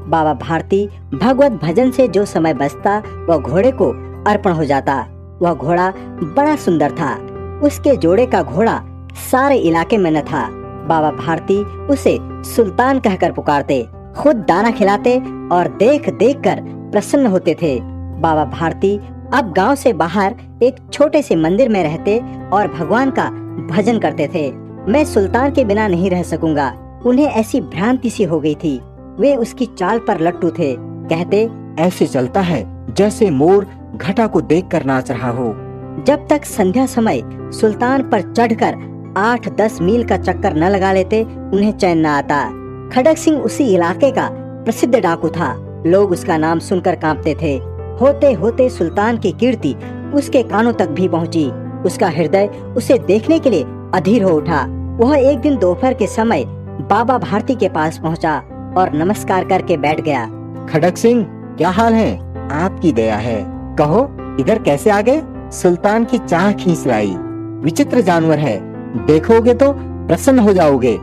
बाबा भारती भगवत भजन से जो समय बचता वह घोड़े को अर्पण हो जाता। वह घोड़ा बड़ा सुंदर था। उसके जोड़े का घोड़ा सारे इलाके में न था। बाबा भारती उसे सुल्तान कहकर पुकारते, खुद दाना खिलाते और देख देख कर प्रसन्न होते थे। बाबा भारती अब गांव से बाहर एक छोटे से मंदिर में रहते और भगवान का भजन करते थे। मैं सुल्तान के बिना नहीं रह सकूंगा। उन्हें ऐसी भ्रांति सी हो गई थी। वे उसकी चाल पर लट्टू थे। कहते, ऐसे चलता है जैसे मोर घटा को देखकर नाच रहा हो। जब तक संध्या समय सुल्तान पर चढ़कर 8-10 मील का चक्कर न लगा लेते उन्हें चैन न आता। खड़क सिंह उसी इलाके का प्रसिद्ध डाकू था। लोग उसका नाम सुनकर कांपते थे। होते होते सुल्तान की कीर्ति उसके कानों तक भी पहुंची। उसका हृदय उसे देखने के लिए अधीर हो उठा। वह एक दिन दोपहर के समय बाबा भारती के पास पहुंचा और नमस्कार करके बैठ गया। खड़क सिंह, क्या हाल है? आपकी दया है। कहो, इधर कैसे आ गए? सुल्तान की चाह खींच लाई। विचित्र जानवर है, देखोगे तो प्रसन्न हो जाओगे।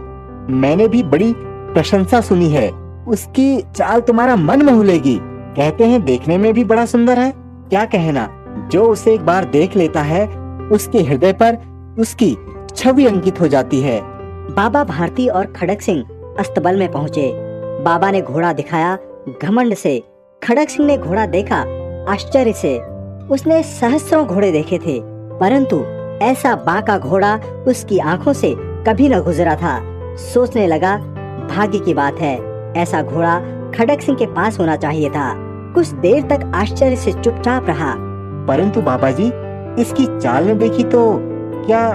मैंने भी बड़ी प्रशंसा सुनी है। उसकी चाल तुम्हारा मन मोह लेगी। कहते हैं देखने में भी बड़ा सुंदर है। क्या कहना, जो उसे एक बार देख लेता है उसके हृदय पर उसकी छवि अंकित हो जाती है। बाबा भारती और खड़क सिंह अस्तबल में पहुँचे। बाबा ने घोड़ा दिखाया घमंड से। खड़क सिंह ने घोड़ा देखा आश्चर्य से। उसने सहस्त्रों घोड़े देखे थे, परंतु ऐसा बांका घोड़ा उसकी आंखों से कभी न गुजरा था। सोचने लगा, भाग्य की बात है, ऐसा घोड़ा खड़क सिंह के पास होना चाहिए था। कुछ देर तक आश्चर्य से चुपचाप रहा। परंतु बाबा जी, इसकी चाल न देखी तो क्या?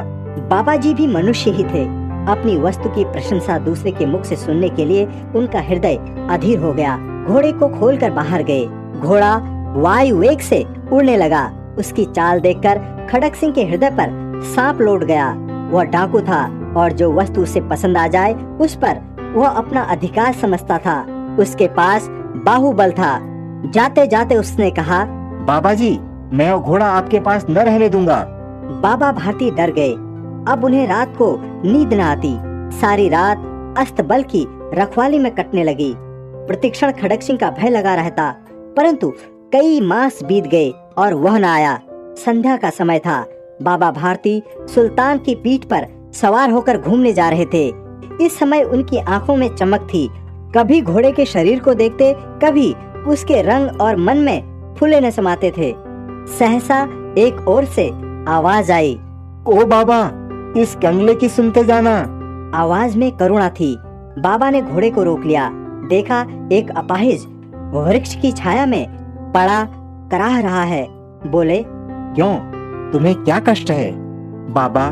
बाबा जी भी मनुष्य ही थे। अपनी वस्तु की प्रशंसा दूसरे के मुख से सुनने के लिए उनका हृदय अधीर हो गया। घोड़े को खोलकर बाहर गए। घोड़ा वायु वेग से उड़ने लगा। उसकी चाल देखकर खड़क सिंह के हृदय पर सांप लौट गया। वह डाकू था और जो वस्तु उसे पसंद आ जाए उस पर वह अपना अधिकार समझता था। उसके पास बाहुबल था। जाते जाते उसने कहा, बाबा जी, मैं वो घोड़ा आपके पास न रहने दूंगा। बाबा भारती डर गए। अब उन्हें रात को नींद न आती। सारी रात अस्तबल की रखवाली में कटने लगी। प्रतिक्षण खड़क सिंह का भय लगा रहता, परंतु कई मास बीत गए और वह न आया। संध्या का समय था। बाबा भारती सुल्तान की पीठ पर सवार होकर घूमने जा रहे थे। इस समय उनकी आंखों में चमक थी। कभी घोड़े के शरीर को देखते, कभी उसके रंग और मन में फूले न समाते थे। सहसा एक ओर से आवाज आई, ओ बाबा, इस कंगले की सुनते जाना। आवाज में करुणा थी। बाबा ने घोड़े को रोक लिया। देखा एक अपाहिज वृक्ष की छाया में पड़ा कराह रहा है। बोले, क्यों, तुम्हें क्या कष्ट है? बाबा,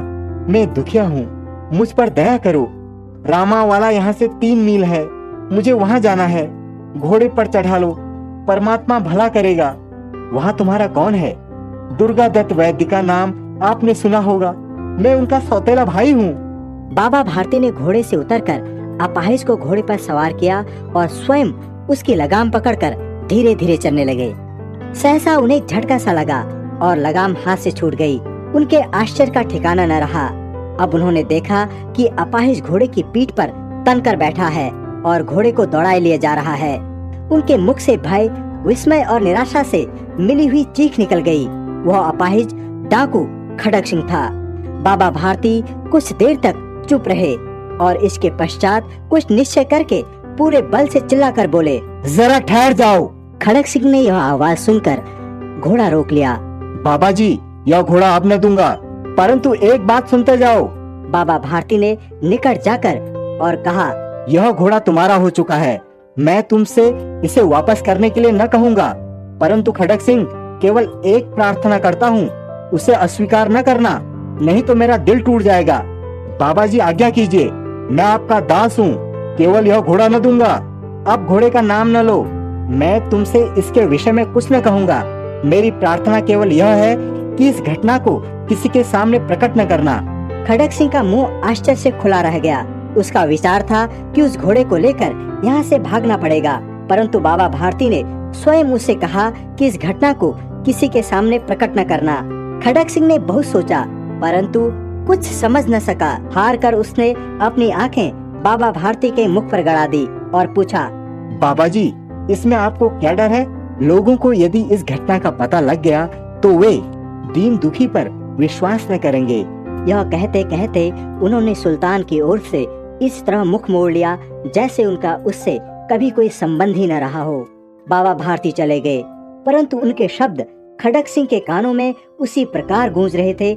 मैं दुखिया हूँ, मुझ पर दया करो। रामा वाला यहाँ से 3 मील है, मुझे वहाँ जाना है। घोड़े पर चढ़ा लो, परमात्मा भला करेगा। वहाँ तुम्हारा कौन है? दुर्गा दत्त वैद्य का नाम आपने सुना होगा। मैं उनका सौतेला भाई हूँ। बाबा भारती ने घोड़े से उतरकर अपाहिज को घोड़े पर सवार किया और स्वयं उसकी लगाम पकड़कर धीरे धीरे चलने लगे। सहसा उन्हें झटका सा लगा और लगाम हाथ से छूट गई। उनके आश्चर्य का ठिकाना न रहा। अब उन्होंने देखा कि अपाहिज घोड़े की पीठ पर तनकर बैठा है और घोड़े को दौड़ाए लिए जा रहा है। उनके मुख से भय, विस्मय और निराशा से मिली हुई चीख निकल गई। वह अपाहिज डाकू खड़क सिंह था। बाबा भारती कुछ देर तक चुप रहे और इसके पश्चात कुछ निश्चय करके पूरे बल से चिल्लाकर बोले, जरा ठहर जाओ। खड़क सिंह ने यह आवाज सुनकर घोड़ा रोक लिया। बाबा जी, यह घोड़ा आप न दूंगा, परंतु एक बात सुनते जाओ। बाबा भारती ने निकट जाकर और कहा, यह घोड़ा तुम्हारा हो चुका है। मैं तुमसे इसे वापस करने के लिए न कहूँगा, परंतु खड़क सिंह, केवल एक प्रार्थना करता हूँ, उसे अस्वीकार न करना, नहीं तो मेरा दिल टूट जाएगा। बाबा जी, आज्ञा कीजिए, मैं आपका दास हूँ, केवल यह घोड़ा न दूंगा। अब घोड़े का नाम न लो। मैं तुमसे इसके विषय में कुछ न कहूँगा। मेरी प्रार्थना केवल यह है कि इस घटना को किसी के सामने प्रकट न करना। खड़क सिंह का मुंह आश्चर्य से खुला रह गया। उसका विचार था कि उस घोड़े को लेकर यहाँ से भागना पड़ेगा, परंतु बाबा भारती ने स्वयं उससे कहा कि इस घटना को किसी के सामने प्रकट न करना। खड़क सिंह ने बहुत सोचा, परंतु कुछ समझ न सका। हार कर उसने अपनी आंखें बाबा भारती के मुख पर गड़ा दी और पूछा, बाबा जी, इसमें आपको क्या डर है? लोगों को यदि इस घटना का पता लग गया तो वे दीन दुखी पर विश्वास न करेंगे। यह कहते कहते उन्होंने सुल्तान की ओर से इस तरह मुख मोड़ लिया जैसे उनका उससे कभी कोई संबंध ही न रहा हो। बाबा भारती चले गए, परंतु उनके शब्द खड़क सिंह के कानों में उसी प्रकार गूंज रहे थे।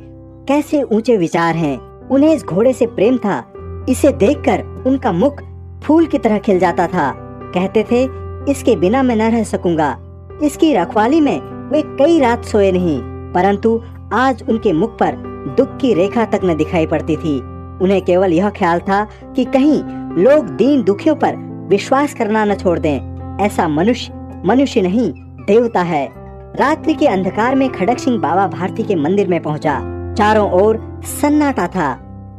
कैसे ऊंचे विचार हैं! उन्हें इस घोड़े से प्रेम था। इसे देखकर उनका मुख फूल की तरह खिल जाता था। कहते थे, इसके बिना मैं न रह सकूंगा। इसकी रखवाली में वे कई रात सोए नहीं, परंतु आज उनके मुख पर दुख की रेखा तक न दिखाई पड़ती थी। उन्हें केवल यह ख्याल था कि कहीं लोग दीन दुखियों पर विश्वास करना न छोड़ दें। ऐसा मनुष्य नहीं, देवता है। रात्रि के अंधकार में खड़क सिंह बाबा भारती के मंदिर में पहुंचा। चारों ओर सन्नाटा था।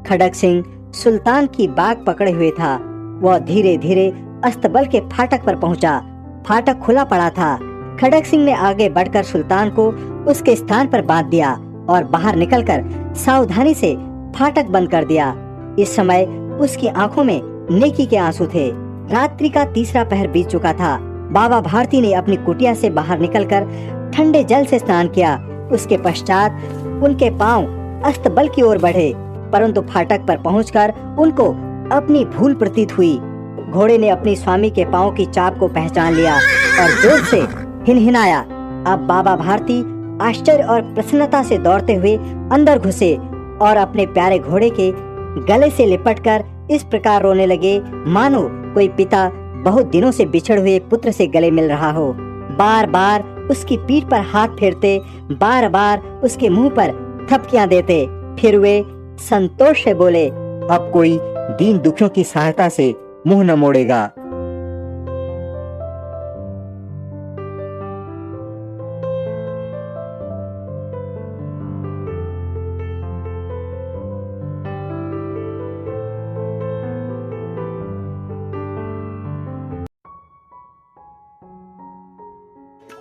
खड़क सिंह सुल्तान की बाग पकड़े हुए था। वह धीरे धीरे अस्तबल के फाटक पर पहुंचा। फाटक खुला पड़ा था। खड़क सिंह ने आगे बढ़कर सुल्तान को उसके स्थान पर बांध दिया और बाहर निकलकर सावधानी से फाटक बंद कर दिया। इस समय उसकी आंखों में नेकी के आंसू थे। रात्रि का तीसरा पहर बीत चुका था। बाबा भारती ने अपनी कुटिया से बाहर निकलकर ठंडे जल से स्नान किया। उसके पश्चात उनके पांव अस्तबल की ओर बढ़े, परंतु फाटक पर पहुंचकर उनको अपनी भूल प्रतीत हुई। घोड़े ने अपनी स्वामी के पांव की चाप को पहचान लिया और जोर से हिनहिनाया। अब बाबा भारती आश्चर्य और प्रसन्नता से दौड़ते हुए अंदर घुसे और अपने प्यारे घोड़े के गले से लिपटकर इस प्रकार रोने लगे मानो कोई पिता बहुत दिनों से बिछड़ हुए पुत्र से गले मिल रहा हो। बार बार उसकी पीठ पर हाथ फेरते, बार बार उसके मुंह पर थपकियां देते। फिर वे संतोष से बोले, अब कोई दीन दुखियों की सहायता से मुंह न मोड़ेगा।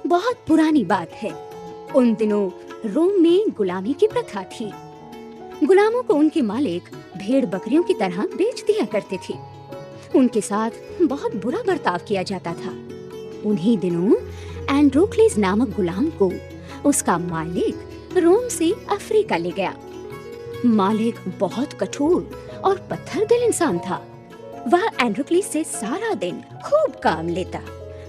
बहुत पुरानी बात है। उन दिनों रोम में गुलामी की प्रथा थी। गुलामों को उनके मालिक भेड़ बकरियों की तरह बेच दिया करते थे। उनके साथ बहुत बुरा बर्ताव किया जाता था। उन्हीं दिनों एंड्रोक्लिस नामक गुलाम को उसका मालिक रोम से अफ्रीका ले गया। मालिक बहुत कठोर और पत्थर दिल इंसान था। वह एंड्रोक्लिस से सारा दिन खूब काम लेता,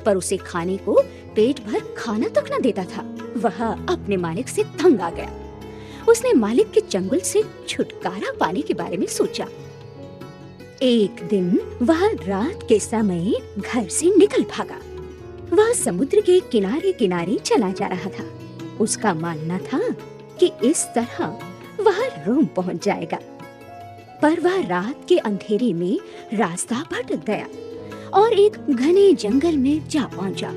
पर उसे खाने को पेट भर खाना तक न देता था। वह अपने मालिक से तंग आ गया। उसने मालिक के चंगुल से छुटकारा पाने के बारे में सोचा। एक दिन वह रात के समय घर से निकल भागा। वह समुद्र के किनारे किनारे चला जा रहा था। उसका मानना था कि इस तरह वह रोम पहुंच जाएगा, पर वह रात के अंधेरे में रास्ता भटक गया और एक घने जंगल में जा पहुंचा।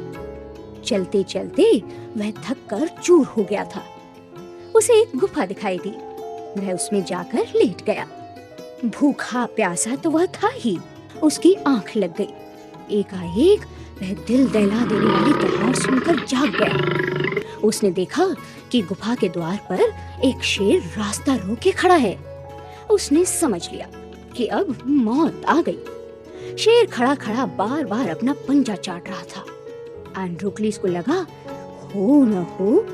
चलते चलते वह थक कर चूर हो गया था। उसे एक गुफा दिखाई दी। वह उसमें जाकर लेट गया। भूखा प्यासा तो वह था ही। उसकी आंख लग गई। एकाएक वह दिल दहला देने वाली दहाड़ सुनकर जाग गया। उसने देखा कि गुफा के द्वार पर एक शेर रास्ता रोके खड़ा है। उसने समझ लिया कि अब मौत आ गई। शेर खड़ा खड़ा बार बार अपना पंजा चाट रहा था। एंड्रोक्लिस को लगा, हो न हो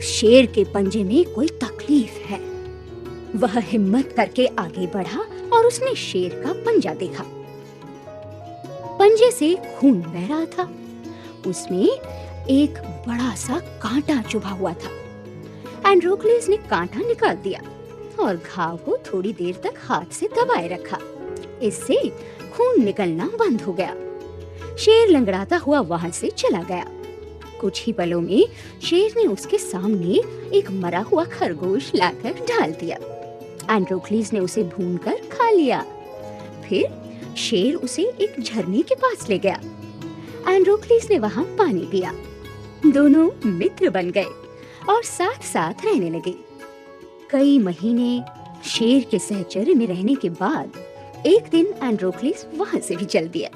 शेर के पंजे में कोई तकलीफ है। वह हिम्मत करके आगे बढ़ा और उसने शेर का पंजा देखा। पंजे से खून बह रहा था। उसमें एक बड़ा सा कांटा चुभा हुआ था। एंड्रोक्लिस ने कांटा निकाल दिया और घाव को थोड़ी देर तक हाथ से दबाए रखा। इससे खून निकलना बंद हो गया। शेर लंगड़ाता हुआ वहां से चला गया। कुछ ही पलों में शेर ने उसके सामने एक मरा हुआ खरगोश लाकर डाल दिया। एंड्रोक्लिस ने उसे भूनकर खा लिया। फिर शेर उसे एक झरने के पास ले गया। एंड्रोक्लिस ने वहां पानी पिया। दोनों मित्र बन गए और साथ साथ रहने लगे। कई महीने शेर के सहचर्य में रहने के बाद एक दिन एंड्रोक्लिस वहां से भी चल दिया।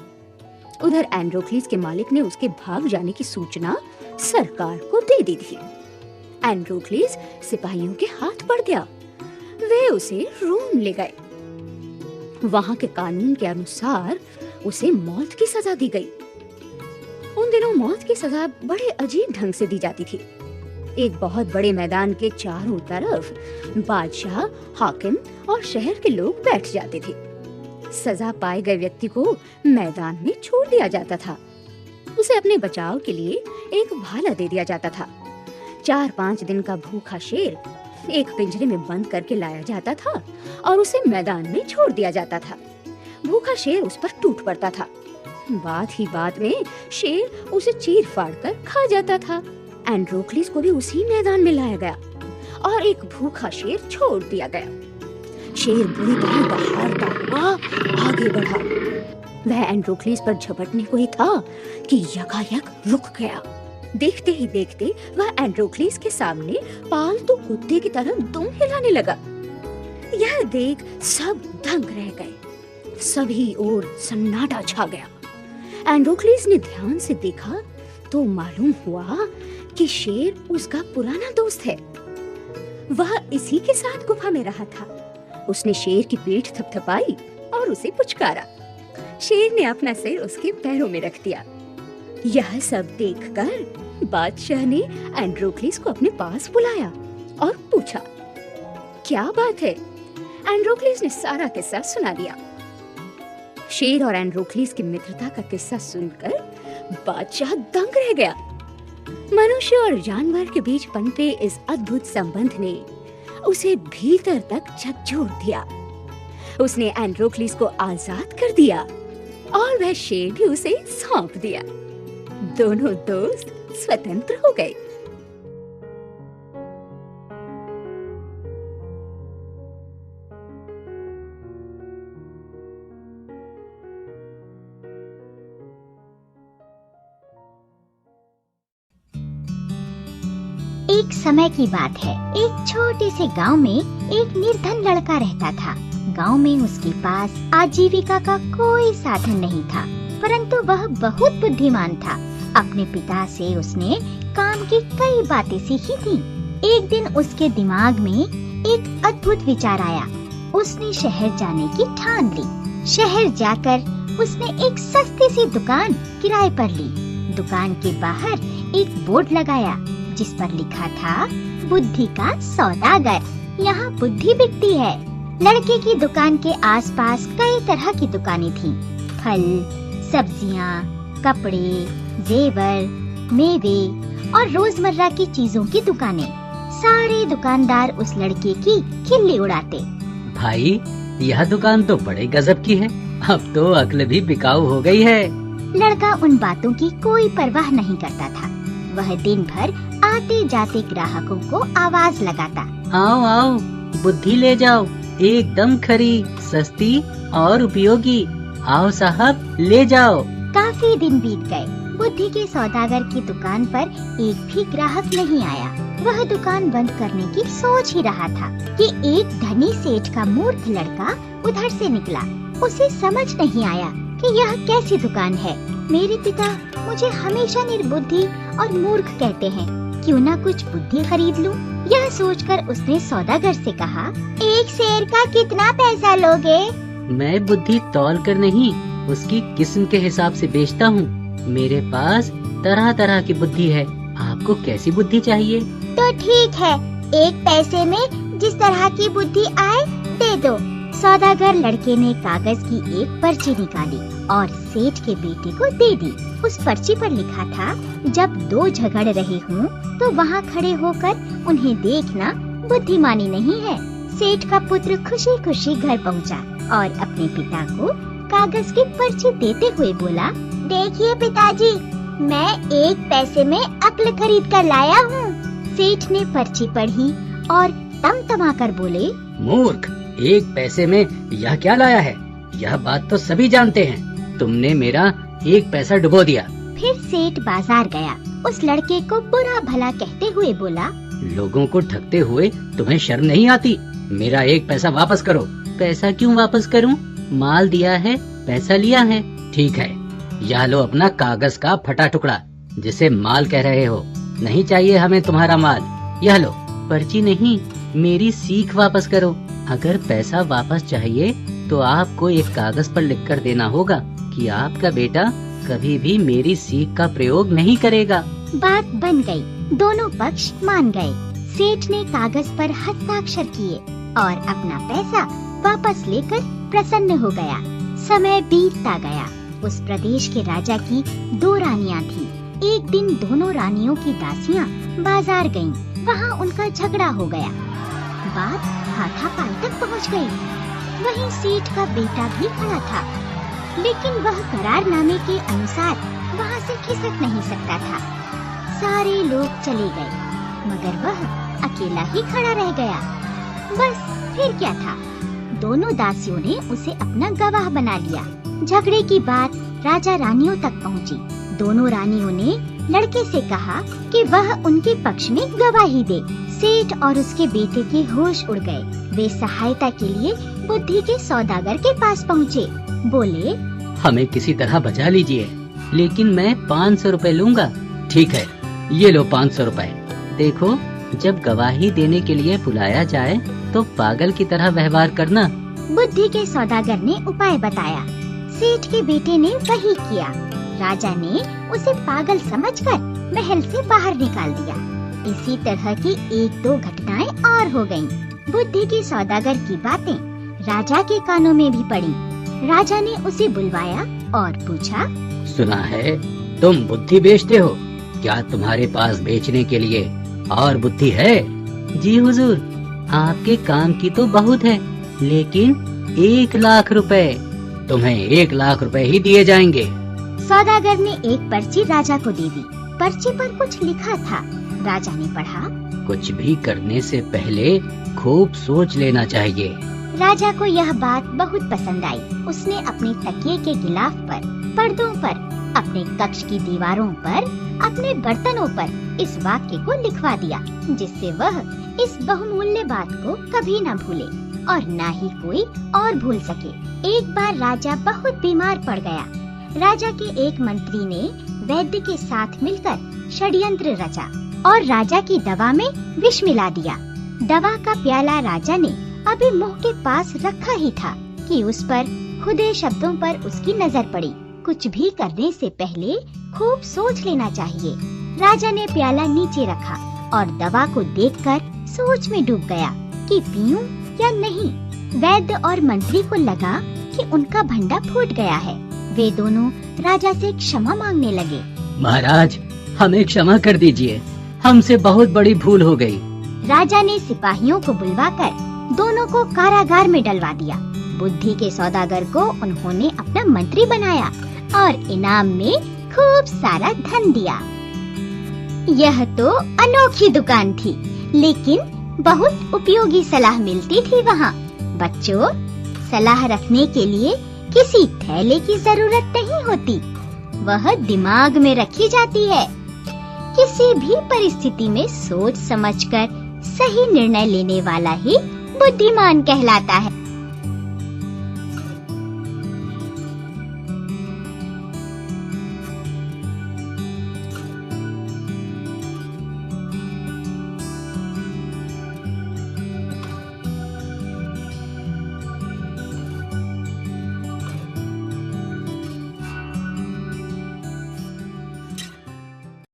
उधर एंड्रोक्लिस के मालिक ने उसके भाग जाने की सूचना सरकार को दे दी थी। एंड्रोक्लिस सिपाहियों के हाथ पड़ गया। वे उसे रोम ले गए। वहां के कानून के अनुसार उसे मौत की सजा दी गई। उन दिनों मौत की सजा बड़े अजीब ढंग से दी जाती थी। एक बहुत बड़े मैदान के चारों तरफ बादशाह, हाकिम और शहर के लोग बैठ जाते थे। सजा पाए गए व्यक्ति को मैदान में छोड़ दिया जाता था। उसे अपने बचाव के लिए एक भाला दे दिया जाता था। 4-5 दिन का भूखा शेर एक पिंजरे में बंद करके लाया जाता था और उसे मैदान में छोड़ दिया जाता था। भूखा शेर उस पर टूट पड़ता था। बात ही बात में शेर उसे चीर फाड़ कर खा जाता था। एंड्रोक्लिस को भी उसी मैदान में लाया गया और एक भूखा शेर छोड़ दिया गया। शेर बुरी तरह दहाड़ता हुआ आगे बढ़ा। वह एंड्रोक्लिस पर झपटने को ही था कि यकायक रुक गया। देखते ही देखते वह एंड्रोक्लिस के सामने पालतू कुत्ते की तरह दुम हिलाने लगा। यह देख सब दंग रह गए। सभी ओर सन्नाटा छा गया। एंड्रोक्लिस ने ध्यान से देखा तो मालूम हुआ कि शेर उसका पुराना दोस्त है। वह इसी के साथ गुफा में रहा था। उसने शेर की पीठ थपथपाई और उसे पुचकारा। शेर ने अपना सिर उसके पैरों में रख दिया। यह सब देखकर बादशाह ने एंड्रोक्लिस को अपने पास बुलाया और पूछा, क्या बात है? एंड्रोक्लिस ने सारा किस्सा सुना दिया। शेर और एंड्रोक्लिस की मित्रता का किस्सा सुनकर बादशाह दंग रह गया। मनुष्य और जानवर के बीच पनपे इस अद्भुत संबंध ने उसे भीतर तक झकझोर दिया। उसने एंड्रोक्लिस को आजाद कर दिया और वह शेर भी उसे सौंप दिया। दोनों दोस्त स्वतंत्र हो गए। एक समय की बात है। एक छोटे से गांव में एक निर्धन लड़का रहता था। गांव में उसके पास आजीविका का कोई साधन नहीं था, परंतु वह बहुत बुद्धिमान था। अपने पिता से उसने काम की कई बातें सीखी थी। एक दिन उसके दिमाग में एक अद्भुत विचार आया। उसने शहर जाने की ठान ली। शहर जाकर उसने एक सस्ती सी दुकान किराए पर ली। दुकान के बाहर एक बोर्ड लगाया जिस पर लिखा था, बुद्धि का सौदागर, यहाँ बुद्धि बिकती है। लड़के की दुकान के आसपास कई तरह की दुकानें थीं। फल, सब्जियाँ, कपड़े, जेवर, मेवे और रोजमर्रा की चीजों की दुकानें। सारे दुकानदार उस लड़के की खिल्ली उड़ाते। भाई, यह दुकान तो बड़े गजब की है। अब तो अक्ल भी बिकाऊ हो गई है। लड़का उन बातों की कोई परवाह नहीं करता था। वह दिन भर आते जाते ग्राहकों को आवाज लगाता, आओ आओ, बुद्धि ले जाओ, एकदम खरी, सस्ती और उपयोगी। आओ साहब, ले जाओ। काफी दिन बीत गए। बुद्धि के सौदागर की दुकान पर एक भी ग्राहक नहीं आया। वह दुकान बंद करने की सोच ही रहा था कि एक धनी सेठ का मूर्ख लड़का उधर से निकला। उसे समझ नहीं आया कि यह कैसी दुकान है। मेरे पिता मुझे हमेशा निर्बुद्धि और मूर्ख कहते हैं, क्यों ना कुछ बुद्धि खरीद लूं? यह सोचकर उसने सौदागर से कहा, एक शेर का कितना पैसा लोगे? मैं बुद्धि तौल कर नहीं, उसकी किस्म के हिसाब से बेचता हूँ। मेरे पास तरह तरह की बुद्धि है। आपको कैसी बुद्धि चाहिए? तो ठीक है, एक पैसे में जिस तरह की बुद्धि आए दे दो। सौदागर लड़के ने कागज की एक पर्ची निकाली और सेठ के बेटे को दे दी। उस पर्ची पर लिखा था, जब दो झगड़ रहे हों तो वहाँ खड़े होकर उन्हें देखना बुद्धिमानी नहीं है। सेठ का पुत्र खुशी खुशी घर पहुँचा और अपने पिता को कागज की पर्ची देते हुए बोला, देखिए पिताजी, मैं एक पैसे में अक्ल खरीद कर लाया हूँ। सेठ ने पर्ची पढ़ी और तमतमाकर बोले, मूर्ख, एक पैसे में यह क्या लाया है? यह बात तो सभी जानते हैं। तुमने मेरा एक पैसा डुबो दिया। फिर सेठ बाजार गया। उस लड़के को बुरा भला कहते हुए बोला, लोगों को ठगते हुए तुम्हें शर्म नहीं आती? मेरा एक पैसा वापस करो। पैसा क्यों वापस करूं? माल दिया है, पैसा लिया है। ठीक है, यह लो अपना कागज का फटा टुकड़ा जिसे माल कह रहे हो। नहीं चाहिए हमें तुम्हारा माल। यह लो, पर्ची नहीं, मेरी सीख वापस करो। अगर पैसा वापस चाहिए तो आपको एक कागज पर लिखकर देना होगा कि आपका बेटा कभी भी मेरी सीख का प्रयोग नहीं करेगा। बात बन गई। दोनों पक्ष मान गए। सेठ ने कागज पर हस्ताक्षर किए और अपना पैसा वापस लेकर प्रसन्न हो गया। समय बीतता गया। उस प्रदेश के राजा की 2 रानियां थीं। एक दिन दोनों रानियों की दासियां बाजार गईं। वहाँ उनका झगड़ा हो गया। बात हाथापाई तक पहुँच गई। वहीं सेठ का बेटा भी खड़ा था, लेकिन वह करारनामे के अनुसार वहाँ से खिसक नहीं सकता था। सारे लोग चले गए, मगर वह अकेला ही खड़ा रह गया। बस फिर क्या था, दोनों दासियों ने उसे अपना गवाह बना लिया। झगड़े की बात राजा रानियों तक पहुंची। दोनों रानियों ने लड़के से कहा कि वह उनके पक्ष में गवाही दे। सेठ और उसके बेटे के होश उड़ गए। वे सहायता के लिए बुद्धि के सौदागर के पास पहुँचे। बोले, हमें किसी तरह बचा लीजिए, लेकिन मैं 500 रुपए लूँगा। ठीक है, ये लो 500 रुपए। देखो, जब गवाही देने के लिए बुलाया जाए तो पागल की तरह व्यवहार करना। बुद्धि के सौदागर ने उपाय बताया। सेठ के बेटे ने वही किया। राजा ने उसे पागल समझकर महल से बाहर निकाल दिया। इसी तरह की 1-2 घटनाएं और हो गईं। बुद्धि के सौदागर की बातें राजा के कानों में भी पड़ी। राजा ने उसे बुलवाया और पूछा, सुना है तुम बुद्धि बेचते हो, क्या तुम्हारे पास बेचने के लिए और बुद्धि है? जी हुजूर, आपके काम की तो बहुत है, लेकिन 1 लाख रुपए। तुम्हें 1 लाख रुपए ही दिए जाएंगे। सौदागर ने एक पर्ची राजा को दे दी। पर्ची पर कुछ लिखा था। राजा ने पढ़ा, कुछ भी करने से पहले खूब सोच लेना चाहिए। राजा को यह बात बहुत पसंद आई। उसने अपने तकिए के गिलाफ पर, पर्दों पर, अपने कक्ष की दीवारों पर, अपने बर्तनों पर इस वाक्य को लिखवा दिया, जिससे वह इस बहुमूल्य बात को कभी न भूले और न ही कोई और भूल सके। एक बार राजा बहुत बीमार पड़ गया। राजा के एक मंत्री ने वैद्य के साथ मिलकर षड्यंत्र रचा और राजा की दवा में विष मिला दिया। दवा का प्याला राजा ने अभी मुंह के पास रखा ही था कि उस पर खुदे शब्दों पर उसकी नजर पड़ी। कुछ भी करने से पहले खूब सोच लेना चाहिए। राजा ने प्याला नीचे रखा और दवा को देखकर सोच में डूब गया कि पीऊं या नहीं। वैद्य और मंत्री को लगा कि उनका भंडा फूट गया है। वे दोनों राजा से क्षमा मांगने लगे। महाराज, हमें क्षमा कर दीजिए, हमसे बहुत बड़ी भूल हो गई। राजा ने सिपाहियों को बुलवाकर दोनों को कारागार में डलवा दिया। बुद्धि के सौदागर को उन्होंने अपना मंत्री बनाया और इनाम में खूब सारा धन दिया। यह तो अनोखी दुकान थी, लेकिन बहुत उपयोगी सलाह मिलती थी वहाँ। बच्चों, सलाह रखने के लिए किसी थैले की जरूरत नहीं होती, वह दिमाग में रखी जाती है। किसी भी परिस्थिति में सोच समझकर सही निर्णय लेने वाला ही बुद्धिमान कहलाता है।